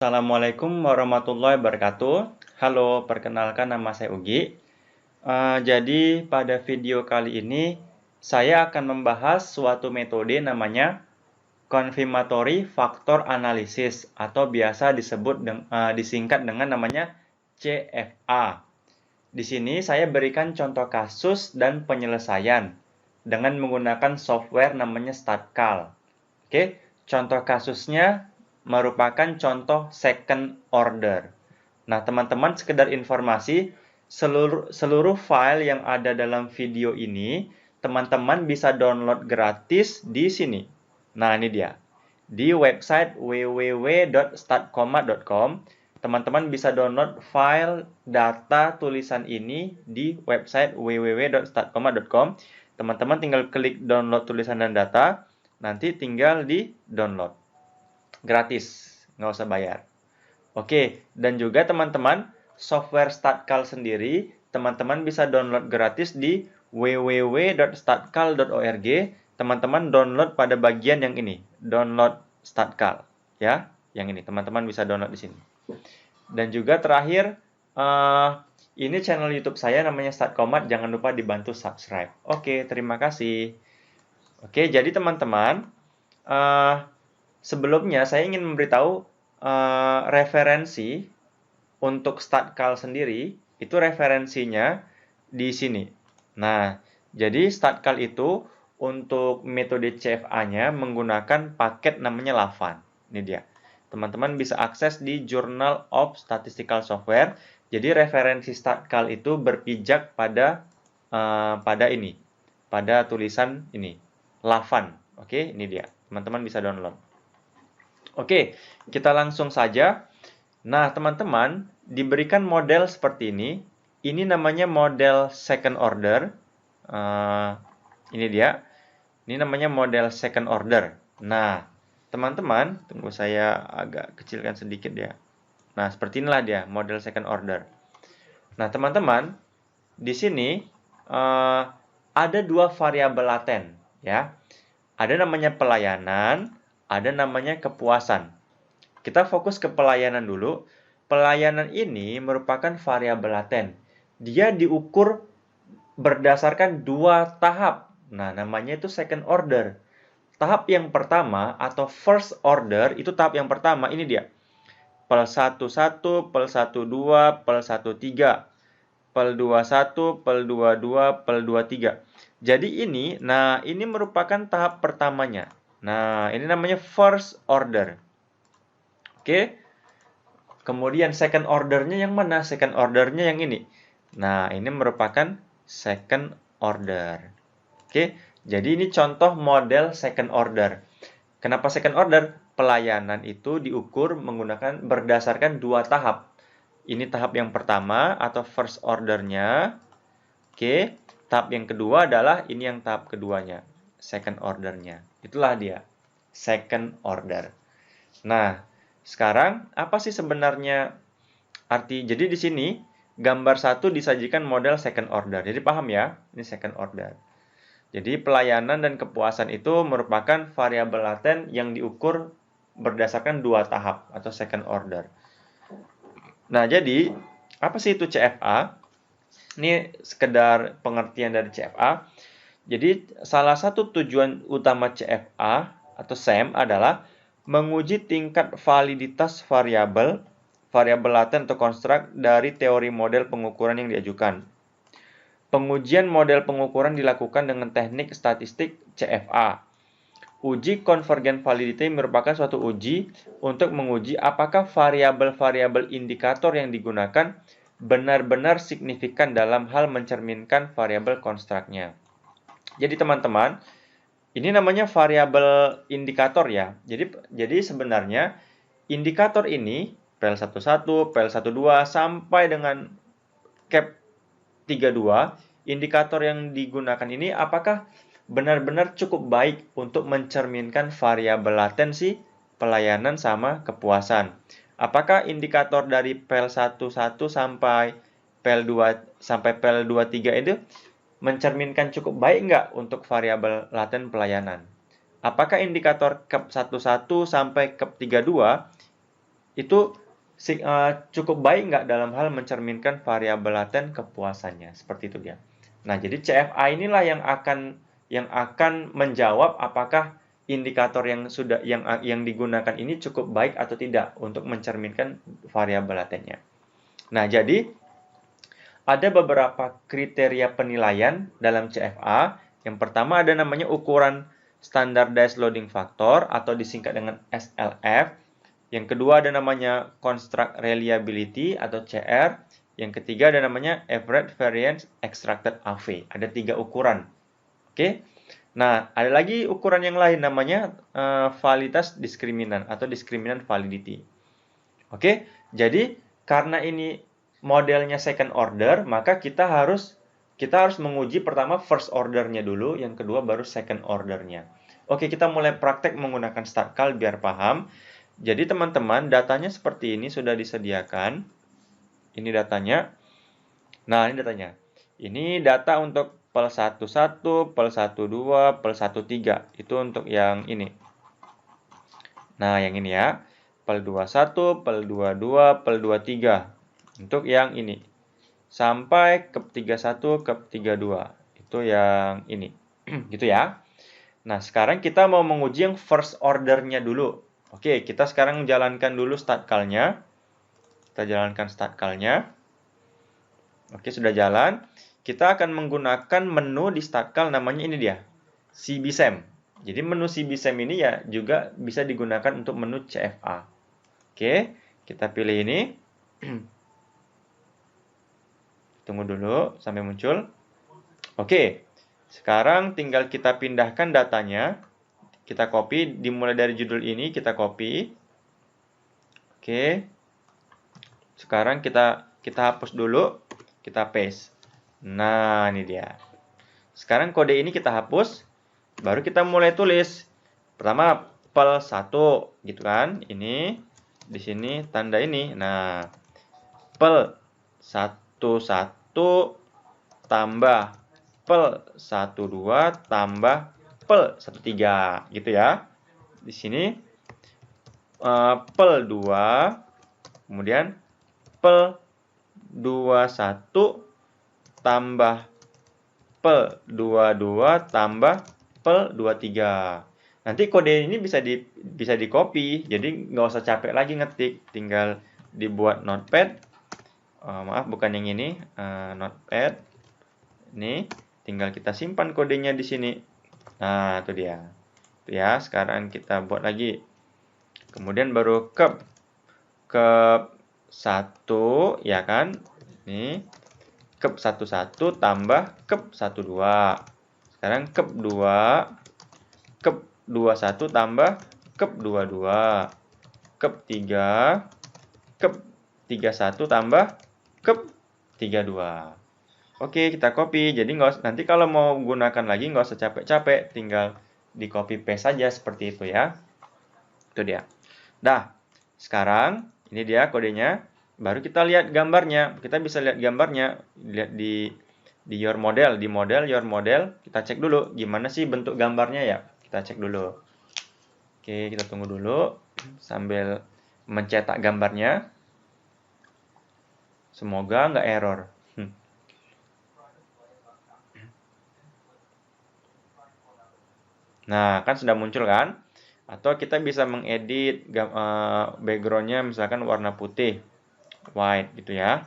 Assalamualaikum warahmatullahi wabarakatuh. Halo, perkenalkan nama saya Ugi. Jadi pada video kali ini saya akan membahas suatu metode namanya confirmatory factor analysis atau biasa disingkat dengan namanya CFA. Di sini saya berikan contoh kasus dan penyelesaian dengan menggunakan software namanya StatCal. Oke, contoh kasusnya merupakan contoh second order. Nah, teman-teman, sekedar informasi, seluruh file yang ada dalam video ini, teman-teman bisa download gratis di sini. Nah, ini dia. Di website www.statcomat.com, teman-teman bisa download file data tulisan ini di website www.statcomat.com. Teman-teman tinggal klik download tulisan dan data, nanti tinggal di download. Gratis, nggak usah bayar. Oke, dan juga teman-teman, software StatCal sendiri, teman-teman bisa download gratis di www.statcal.org. Teman-teman download pada bagian yang ini, download StatCal, ya, yang ini. Teman-teman bisa download di sini. Dan juga terakhir, ini channel YouTube saya namanya Statcomat, jangan lupa dibantu subscribe. Oke, terima kasih. Oke, jadi teman-teman, sebelumnya saya ingin memberitahu referensi untuk StatCal sendiri, itu referensinya di sini. Nah, jadi StatCal itu untuk metode CFA-nya menggunakan paket namanya Lavan. Ini dia. Teman-teman bisa akses di Journal of Statistical Software. Jadi referensi StatCal itu berpijak pada ini, pada tulisan ini, Lavan. Oke, ini dia. Teman-teman bisa download. Oke, kita langsung saja. Nah, teman-teman, diberikan model seperti ini. Ini namanya model second order. Ini dia. Ini namanya model second order. Nah, teman-teman, tunggu saya agak kecilkan sedikit ya. Nah, seperti inilah dia, model second order. Nah, teman-teman, di sini ada dua variabel laten, ya. Ada namanya pelayanan, ada namanya kepuasan. Kita fokus ke pelayanan dulu. Pelayanan ini merupakan variabel laten. Dia diukur berdasarkan dua tahap. Nah, namanya itu second order. Tahap yang pertama atau first order, itu tahap yang pertama. Ini dia. PEL 11, PEL 12, PEL 13. PEL 21, PEL 22, PEL 23. Jadi ini merupakan tahap pertamanya. Nah, ini namanya first order. Oke. Kemudian second ordernya yang mana? Second ordernya yang ini. Nah, ini merupakan second order. Oke. Jadi ini contoh model second order. Kenapa second order? Pelayanan itu diukur menggunakan berdasarkan dua tahap. Ini tahap yang pertama atau first ordernya. Oke, tahap yang kedua adalah ini yang tahap keduanya, second ordernya. Itulah dia, second order. Nah, sekarang apa sih sebenarnya arti? Jadi di sini gambar satu disajikan model second order. Jadi paham ya, ini second order. Jadi pelayanan dan kepuasan itu merupakan variabel laten yang diukur berdasarkan dua tahap atau second order. Nah, jadi apa sih itu CFA? Ini sekedar pengertian dari CFA. Jadi, salah satu tujuan utama CFA atau SAM adalah menguji tingkat validitas variabel laten atau konstruk dari teori model pengukuran yang diajukan. Pengujian model pengukuran dilakukan dengan teknik statistik CFA. Uji convergent validity merupakan suatu uji untuk menguji apakah variabel-variabel indikator yang digunakan benar-benar signifikan dalam hal mencerminkan variabel konstruknya. Jadi teman-teman, ini namanya variabel indikator ya. Jadi sebenarnya indikator ini PEL 11, PEL 12 sampai dengan CAP 32, indikator yang digunakan ini apakah benar-benar cukup baik untuk mencerminkan variabel latensi, pelayanan, sama kepuasan. Apakah indikator dari PEL 11 sampai PEL 23 itu mencerminkan cukup baik nggak untuk variabel laten pelayanan? Apakah indikator CAP 11 sampai CAP 32 itu cukup baik nggak dalam hal mencerminkan variabel laten kepuasannya. Seperti itu dia. Nah, jadi CFA inilah yang akan menjawab apakah indikator yang digunakan ini cukup baik atau tidak untuk mencerminkan variabel latennya. Nah, jadi ada beberapa kriteria penilaian dalam CFA. Yang pertama ada namanya ukuran Standardized Loading Factor atau disingkat dengan SLF. Yang kedua ada namanya Construct Reliability atau CR. Yang ketiga ada namanya Average Variance Extracted AV. Ada 3 ukuran. Oke. Nah, ada lagi ukuran yang lain namanya validitas diskriminan atau discriminant validity. Oke. Jadi karena ini modelnya second order, maka kita harus menguji pertama first ordernya dulu, yang kedua baru second ordernya. Oke, kita mulai praktek menggunakan StatCal biar paham. Jadi teman-teman, datanya seperti ini sudah disediakan. Ini datanya. Nah, ini datanya. Ini data untuk PEL 11, PEL 12, PEL 13. Itu untuk yang ini. Nah, yang ini ya. PEL 21, PEL 22, PEL 23. Untuk yang ini. Sampai KEP 31, KEP 32. Itu yang ini. Gitu ya. Nah, sekarang kita mau menguji yang first ordernya dulu. Oke, kita sekarang jalankan dulu StatCal-nya. Kita jalankan StatCal-nya. Oke, sudah jalan. Kita akan menggunakan menu di StatCal namanya ini dia. CBSEM. Jadi menu CBSEM ini ya juga bisa digunakan untuk menu CFA. Oke, kita pilih ini. Tunggu dulu sampai muncul. Oke, sekarang tinggal kita pindahkan datanya. Kita copy, dimulai dari judul ini kita copy. Oke. Sekarang kita hapus dulu, kita paste. Nah, ini dia. Sekarang kode ini kita hapus, baru kita mulai tulis. Pertama PEL 1 gitu kan. Ini di sini tanda ini. Nah, PEL 11 tambah PEL 12 tambah PEL 13 gitu ya. Di sini PEL 2 kemudian PEL 21 tambah PEL 22 tambah PEL 23. Nanti kode ini bisa di copy, jadi nggak usah capek lagi ngetik, tinggal dibuat notepad. Maaf, bukan yang ini, notepad. Ini tinggal kita simpan kodenya di sini. Nah, itu dia. Itu ya, sekarang kita buat lagi. Kemudian baru KEP 1 ya kan? Ini KEP 11 tambah KEP 12. Sekarang KEP 2, KEP 21 tambah KEP 22. KEP 3, KEP 31 tambah KEP 32. Oke, kita copy. Jadi nanti kalau mau gunakan lagi nggak usah capek-capek, tinggal di copy paste saja seperti itu ya. Itu dia. Dah, sekarang ini dia kodenya. Baru kita lihat gambarnya. Kita bisa lihat gambarnya, lihat di your model, di model your model. Kita cek dulu gimana sih bentuk gambarnya ya. Kita cek dulu. Oke, kita tunggu dulu sambil mencetak gambarnya. Semoga nggak error. Nah, kan sudah muncul kan? Atau kita bisa mengedit backgroundnya misalkan warna putih, white gitu ya.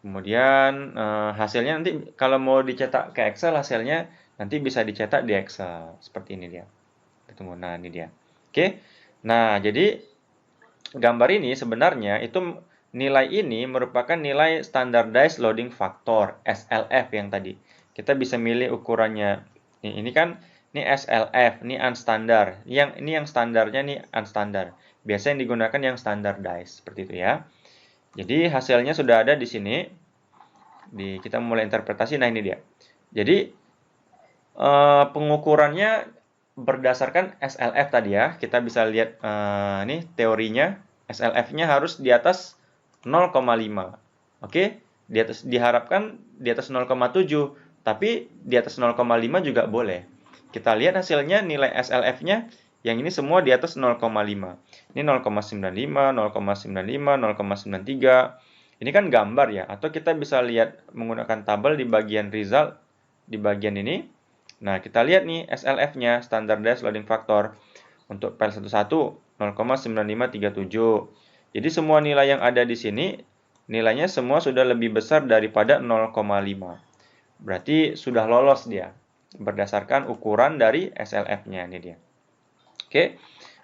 Kemudian hasilnya nanti kalau mau dicetak ke Excel, hasilnya nanti bisa dicetak di Excel. Seperti ini dia. Tunggu, nah ini dia. Oke. Nah, jadi gambar ini sebenarnya itu nilai ini merupakan nilai Standardized Loading Factor, SLF yang tadi. Kita bisa milih ukurannya. Ini kan ini SLF, ini unstandard. Ini yang standarnya nih unstandard. Biasa yang digunakan yang standardized seperti itu ya. Jadi hasilnya sudah ada di sini. Kita mulai interpretasi. Nah, ini dia. Jadi pengukurannya berdasarkan SLF tadi ya. Kita bisa lihat ini teorinya. SLF-nya harus di atas 0,5. Oke, diharapkan di atas 0,7, tapi di atas 0,5 juga boleh. Kita lihat hasilnya nilai SLF-nya yang ini semua di atas 0,5. Ini 0,95, 0,95, 0,93. Ini kan gambar ya, atau kita bisa lihat menggunakan tabel di bagian result, di bagian ini. Nah, kita lihat nih SLF-nya, standardized loading factor. Untuk PL11 0,9537. Jadi semua nilai yang ada di sini, nilainya semua sudah lebih besar daripada 0,5. Berarti sudah lolos dia, berdasarkan ukuran dari SLF-nya ini dia. Oke,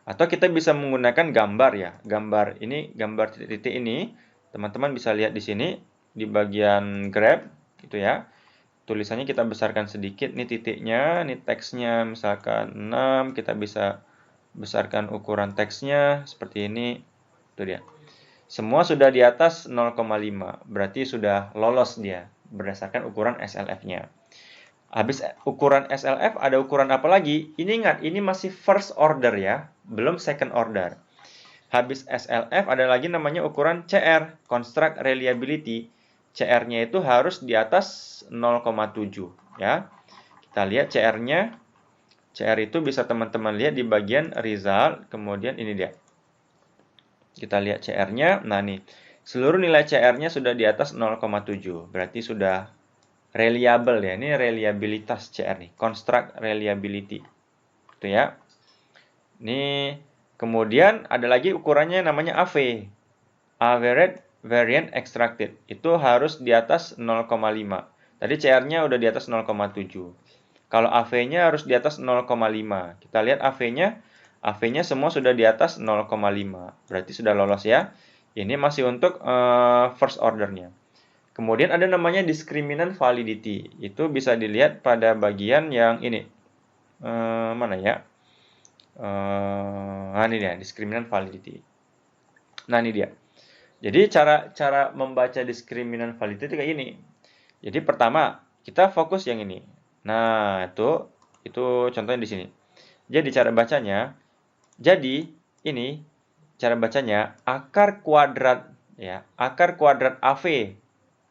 atau kita bisa menggunakan gambar ya. Gambar ini, gambar titik-titik ini, teman-teman bisa lihat di sini, di bagian grab, gitu ya. Tulisannya kita besarkan sedikit, nih titiknya, nih teksnya, misalkan 6, kita bisa besarkan ukuran teksnya, seperti ini, itu dia. Semua sudah di atas 0,5, berarti sudah lolos dia, berdasarkan ukuran SLF-nya. Habis ukuran SLF, ada ukuran apa lagi? Ini ingat, ini masih first order ya, belum second order. Habis SLF, ada lagi namanya ukuran CR, Construct Reliability. CR-nya itu harus di atas 0,7 ya. Kita lihat CR-nya. CR itu bisa teman-teman lihat di bagian result, kemudian ini dia. Kita lihat CR-nya, nah nih, seluruh nilai CR-nya sudah di atas 0,7, berarti sudah reliable ya, ini reliabilitas CR nih, construct reliability, itu ya. Ini kemudian ada lagi ukurannya namanya AV, average variance extracted, itu harus di atas 0,5. Tadi CR-nya udah di atas 0,7. Kalau AV-nya harus di atas 0,5. Kita lihat AV-nya. AV-nya semua sudah di atas 0,5. Berarti sudah lolos ya. Ini masih untuk first order-nya. Kemudian ada namanya discriminant validity. Itu bisa dilihat pada bagian yang ini. Mana ya? Ini dia, discriminant validity. Nah, ini dia. Jadi cara membaca discriminant validity itu kayak ini. Jadi pertama, kita fokus yang ini. Nah, itu contohnya di sini. Jadi cara bacanya, jadi ini cara bacanya akar kuadrat ya, akar kuadrat AV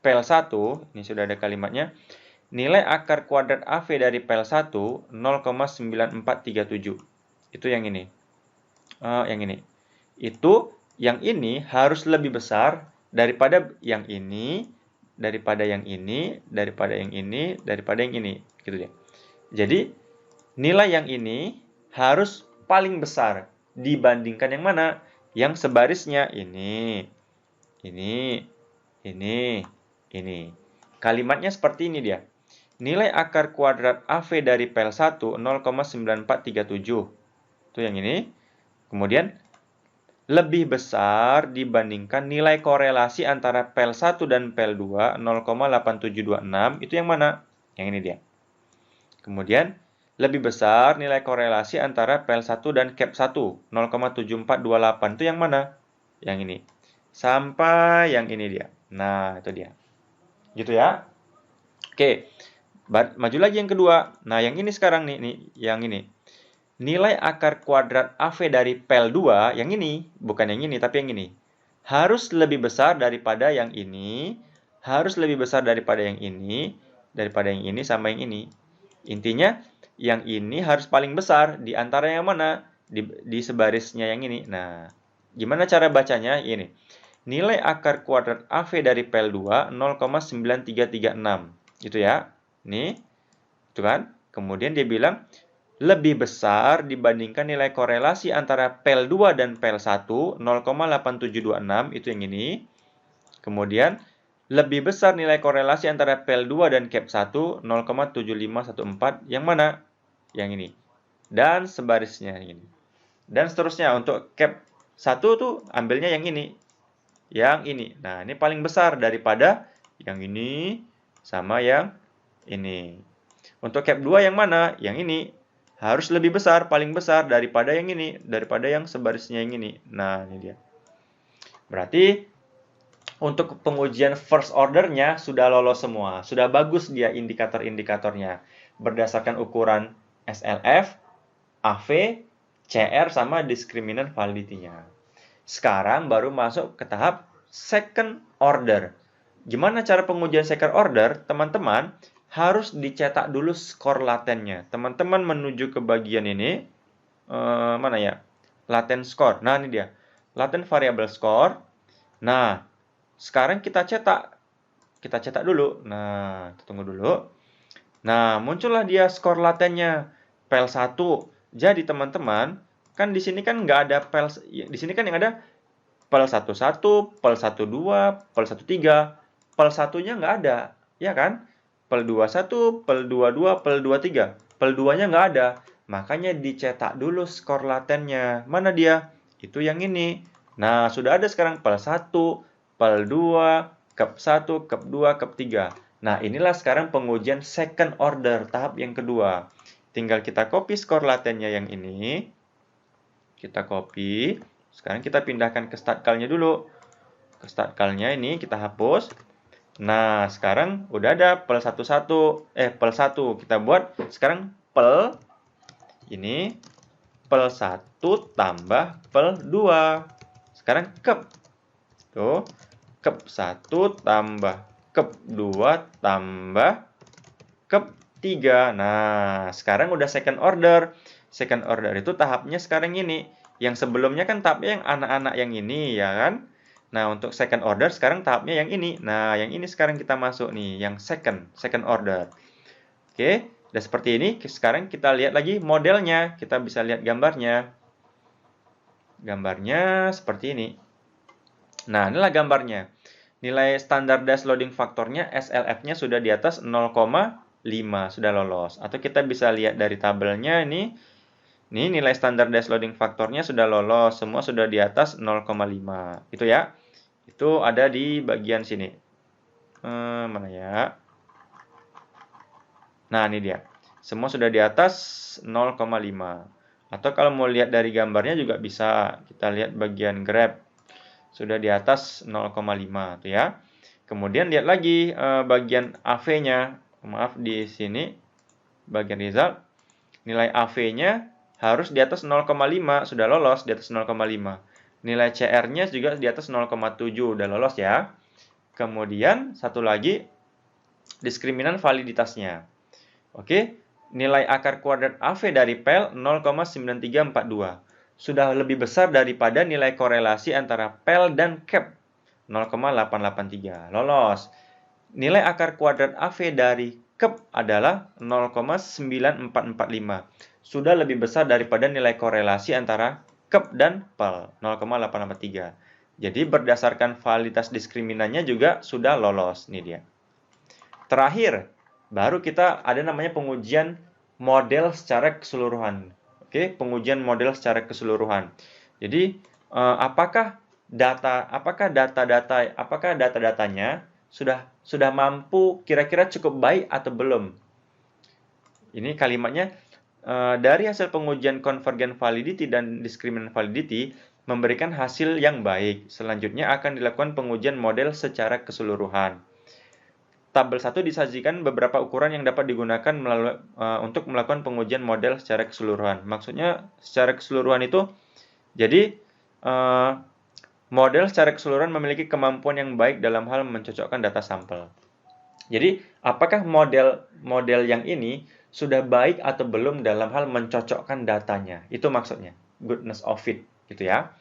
PL1, ini sudah ada kalimatnya. Nilai akar kuadrat AV dari PL1 0,9437. Itu yang ini. Yang ini. Itu yang ini harus lebih besar daripada yang ini, daripada yang ini, daripada yang ini, daripada yang ini, gitu ya. Jadi nilai yang ini harus paling besar dibandingkan yang mana? Yang sebarisnya ini, ini, ini. Kalimatnya seperti ini dia. Nilai akar kuadrat AV dari PL1 0,9437. Itu yang ini. Kemudian lebih besar dibandingkan nilai korelasi antara PL1 dan PL2 0,8726. Itu yang mana? Yang ini dia. Kemudian lebih besar nilai korelasi antara PL1 dan CAP1 0,7428. Itu yang mana? Yang ini. Sampai yang ini dia. Nah, itu dia. Gitu ya. Oke. Maju lagi yang kedua. Nah, yang ini sekarang nih yang ini. Nilai akar kuadrat AV dari PL2, yang ini, bukan yang ini, tapi yang ini. Harus lebih besar daripada yang ini, harus lebih besar daripada yang ini, sama yang ini. Intinya, yang ini harus paling besar di antara yang mana? Di sebarisnya yang ini. Nah, gimana cara bacanya? Ini. Nilai akar kuadrat AV dari PL2 0,9336. Gitu ya. Ini. Itu kan? Kemudian dia bilang lebih besar dibandingkan nilai korelasi antara PL2 dan PL1 0,8726, itu yang ini. Kemudian lebih besar nilai korelasi antara PL2 dan CAP1 0,7514, yang mana? Yang ini. Dan sebarisnya ini. Dan seterusnya untuk CAP1 tuh ambilnya yang ini. Yang ini. Nah, ini paling besar daripada yang ini sama yang ini. Untuk CAP2 yang mana? Yang ini. Harus lebih besar, paling besar daripada yang ini, daripada yang sebarisnya yang ini. Nah, ini dia. Berarti untuk pengujian first order-nya sudah lolos semua. Sudah bagus dia indikator-indikatornya. Berdasarkan ukuran SLF, AV, CR, sama discriminant validity-nya. Sekarang baru masuk ke tahap second order. Gimana cara pengujian second order? Teman-teman harus dicetak dulu skor latennya. Teman-teman menuju ke bagian ini. mana ya? Latent score. Nah, ini dia. Latent variable score. Nah, sekarang kita cetak. Kita cetak dulu. Nah, kita tunggu dulu. Nah, muncullah dia skor latennya. PEL1. Jadi, teman-teman, kan di sini kan nggak ada PEL, di sini kan yang ada PEL11, PEL12, PEL13. PEL1-nya nggak ada, ya kan? PEL21, PEL22, PEL23. PEL2-nya nggak ada. Makanya dicetak dulu skor latennya. Mana dia? Itu yang ini. Nah, sudah ada sekarang PEL1, PEL2, CUP1, CUP2, CUP3. Nah, inilah sekarang pengujian second order, tahap yang kedua. Tinggal kita copy skor latennya yang ini. Kita copy. Sekarang kita pindahkan ke start call-nya dulu. Ke start call-nya ini kita hapus. Nah, sekarang udah ada PEL1. Kita buat sekarang PEL ini PEL1 tambah PEL2. Sekarang CUP. Tuh, CUP1 tambah CUP2 tambah CUP3. Nah, sekarang udah second order. Second order itu tahapnya sekarang ini. Yang sebelumnya kan tahapnya yang anak-anak yang ini, ya kan? Nah, untuk second order sekarang tahapnya yang ini. Nah, yang ini sekarang kita masuk nih, yang second order. Oke, udah seperti ini. Sekarang kita lihat lagi modelnya. Kita bisa lihat gambarnya. Gambarnya seperti ini. Nah, inilah gambarnya. Nilai standardized loading faktornya SLF-nya sudah di atas 0,5, sudah lolos. Atau kita bisa lihat dari tabelnya ini. Ini nilai standardized loading faktornya sudah lolos, semua sudah di atas 0,5. Itu ya. Itu ada di bagian sini. Mana ya? Nah, ini dia. Semua sudah di atas 0,5. Atau kalau mau lihat dari gambarnya juga bisa. Kita lihat bagian grab. Sudah di atas 0,5 tuh ya. Kemudian lihat lagi bagian AV-nya. Maaf di sini bagian result. Nilai AV-nya harus di atas 0,5, sudah lolos di atas 0,5. Nilai CR-nya juga di atas 0,7, udah lolos ya. Kemudian satu lagi diskriminan validitasnya. Oke, nilai akar kuadrat AV dari PEL 0,9342. Sudah lebih besar daripada nilai korelasi antara PEL dan CAP 0,883. Lolos. Nilai akar kuadrat AV dari CUP adalah 0,9445. Sudah lebih besar daripada nilai korelasi antara CUP dan PEL 0,883. Jadi berdasarkan validitas diskriminannya juga sudah lolos. Ini dia. Terakhir, baru kita ada namanya pengujian model secara keseluruhan. Oke, pengujian model secara keseluruhan. Jadi, apakah data-datanya sudah mampu kira-kira cukup baik atau belum? Ini kalimatnya dari hasil pengujian convergent validity dan discriminant validity memberikan hasil yang baik. Selanjutnya akan dilakukan pengujian model secara keseluruhan. Tabel 1 disajikan beberapa ukuran yang dapat digunakan untuk melakukan pengujian model secara keseluruhan. Maksudnya secara keseluruhan itu, jadi model secara keseluruhan memiliki kemampuan yang baik dalam hal mencocokkan data sampel. Jadi, apakah model yang ini sudah baik atau belum dalam hal mencocokkan datanya? Itu maksudnya, goodness of it, gitu ya.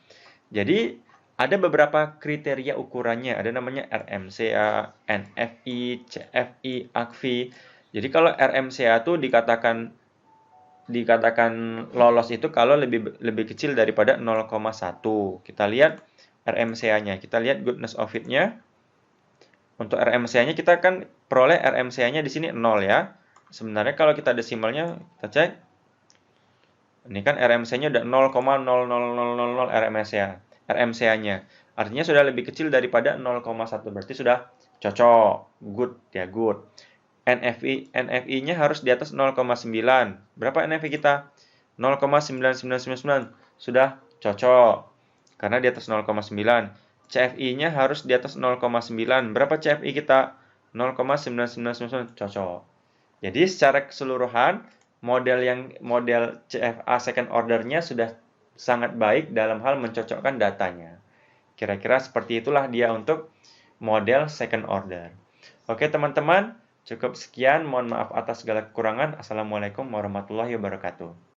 Jadi, ada beberapa kriteria ukurannya, ada namanya RMCA, NFI, CFI, ACFI. Jadi kalau RMCA itu dikatakan lolos itu kalau lebih kecil daripada 0,1. Kita lihat RMCA-nya, kita lihat goodness of it-nya. Untuk RMCA-nya kita kan peroleh RMCA-nya di sini 0 ya. Sebenarnya kalau kita desimalnya, kita cek. Ini kan RMCA-nya udah 0,00000 RMCA-nya. Artinya sudah lebih kecil daripada 0,1. Berarti sudah cocok. Good ya, good. NFI-nya harus di atas 0,9. Berapa NFI kita? 0,9999. Sudah cocok. Karena di atas 0,9. CFI-nya harus di atas 0,9. Berapa CFI kita? 0,9999. Cocok. Jadi secara keseluruhan model CFA second order-nya sudah sangat baik dalam hal mencocokkan datanya. Kira-kira seperti itulah dia untuk model second order. Oke teman-teman, cukup sekian. Mohon maaf atas segala kekurangan. Assalamualaikum warahmatullahi wabarakatuh.